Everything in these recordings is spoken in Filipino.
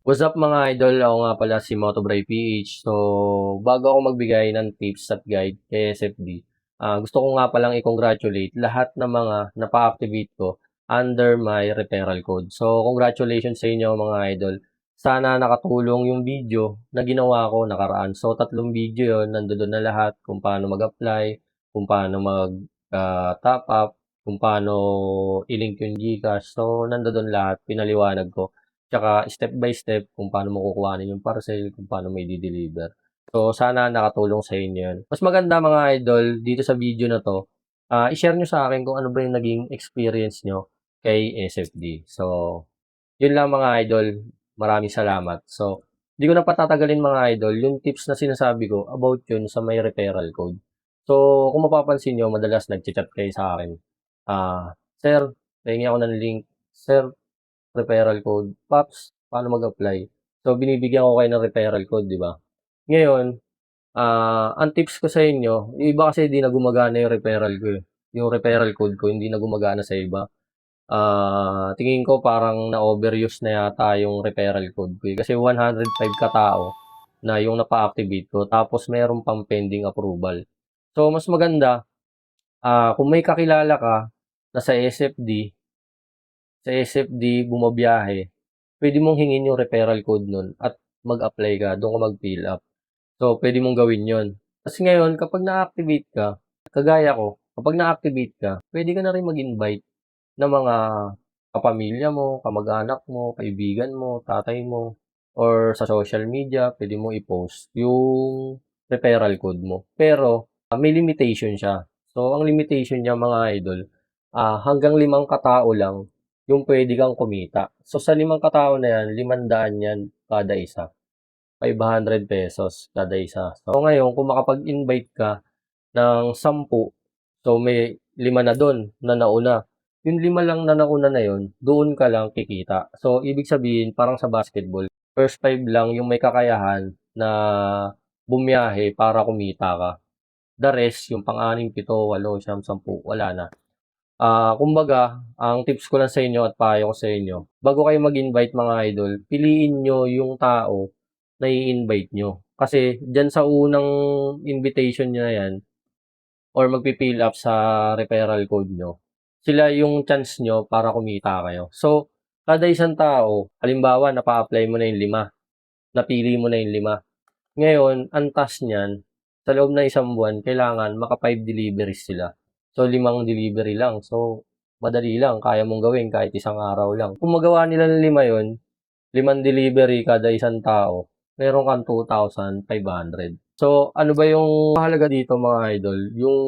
What's up mga idol? Ako nga pala si Motobray PH. So, bago ako magbigay ng tips at guide kay SFD, gusto ko nga palang i-congratulate lahat ng mga napa-activate ko under my referral code. So, congratulations sa inyo mga idol. Sana nakatulong yung video na ginawa ko nakaraan. So, 3 video yon, nandoon na lahat kung paano mag-apply, kung paano mag top up, kung paano i-link yung GCash. So, nandoon lahat, pinaliwanag ko. Tsaka step by step kung paano mo kukuhanin yung parcel, kung paano mo i-de-deliver. So, sana nakatulong sa inyo yun. Mas maganda mga idol, dito sa video na to, i-share nyo sa akin kung ano ba yung naging experience nyo kay SFD. So, yun lang mga idol. Maraming salamat. So, di ko na patatagalin mga idol, yung tips na sinasabi ko about yun sa may referral code. So, kung mapapansin nyo, madalas nag-chat kayo sa akin. Sir, pahingi ako ng link. Sir, referral code. Pops, paano mag-apply? So, binibigyan ko kayo ng referral code, di ba? Ngayon, ang tips ko sa inyo, yung iba kasi hindi na gumagana yung referral ko eh. Yung referral code ko, hindi na gumagana sa iba. Tingin ko parang na-overuse na yata yung referral code ko eh. Kasi 105 katao na yung napa-activate ko. Tapos, meron pang pending approval. So, mas maganda, kung may kakilala ka na sa SFD bumabiyahe, pwede mong hingin yung referral code nun at mag-apply ka, doon ka mag-fill up. So, pwede mong gawin yon. Kasi ngayon, kapag na-activate ka, kagaya ko, kapag na-activate ka, pwede ka na rin mag-invite ng mga kapamilya mo, kamag-anak mo, kaibigan mo, tatay mo, or sa social media, pwede mo i-post yung referral code mo. Pero, may limitation siya. So, ang limitation niya mga idol, hanggang 5 katao lang yung pwede kang kumita. So, sa 5 katao na yan, 500 yan kada isa. 500 pesos kada isa. So, ngayon, kung makapag-invite ka ng 10, so may 5 na doon na nauna. Yung 5 lang na nauna na yun, doon ka lang kikita. So, ibig sabihin, parang sa basketball, first 5 lang yung may kakayahan na bumiyahe para kumita ka. The rest, yung pang-anim, 7, 8, 9, 10, wala na. Kumbaga, ang tips ko lang sa inyo at payo ko sa inyo, bago kayo mag-invite mga idol, piliin nyo yung tao na i-invite nyo. Kasi dyan sa unang invitation nyo na yan, or magpipill up sa referral code nyo, sila yung chance nyo para kumita kayo. So, kada isang tao, halimbawa, napa-apply mo na yung 5, napili mo na yung 5. Ngayon, ang task niyan, sa loob ng isang buwan, kailangan maka 5 deliveries sila. So, 5 delivery lang. So, madali lang. Kaya mong gawin kahit isang araw lang. Kung magawa nila ng 5 yun, 5 delivery kada isang tao, meron kang 2,500. So, ano ba yung mahalaga dito mga idol? Yung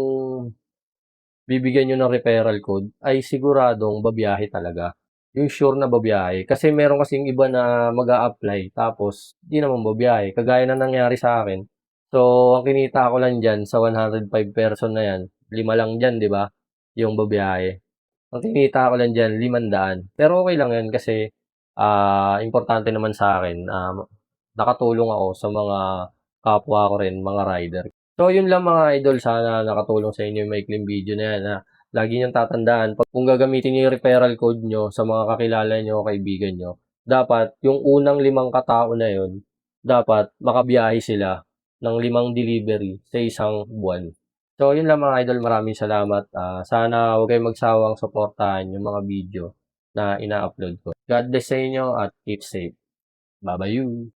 bibigyan nyo ng referral code ay siguradong babiyahe talaga. Yung sure na babiyahe. Kasi meron kasing iba na mag apply tapos di naman babiyahe. Kagaya na nangyari sa akin. So, ang kinita ko lang dyan sa 105 person na yan, 5 lang dyan, di ba? Yung babiyahe. Ang kinita ko lang dyan, 500. Pero okay lang yan kasi importante naman sa akin, nakatulong ako sa mga kapwa ko rin, mga rider. So, yun lang mga idol. Sana nakatulong sa inyo yung maikling video na yan. Lagi niyong tatandaan, kung gagamitin niyo yung referral code nyo sa mga kakilala nyo o kaibigan nyo, dapat yung unang 5 katao na yun, dapat makabiyahe sila ng 5 delivery sa isang buwan. So, yun lang mga idol. Maraming salamat. Sana huwag kayong magsawang suportahan yung mga video na ina-upload ko. God bless sa inyo at keep safe. Bye-bye you.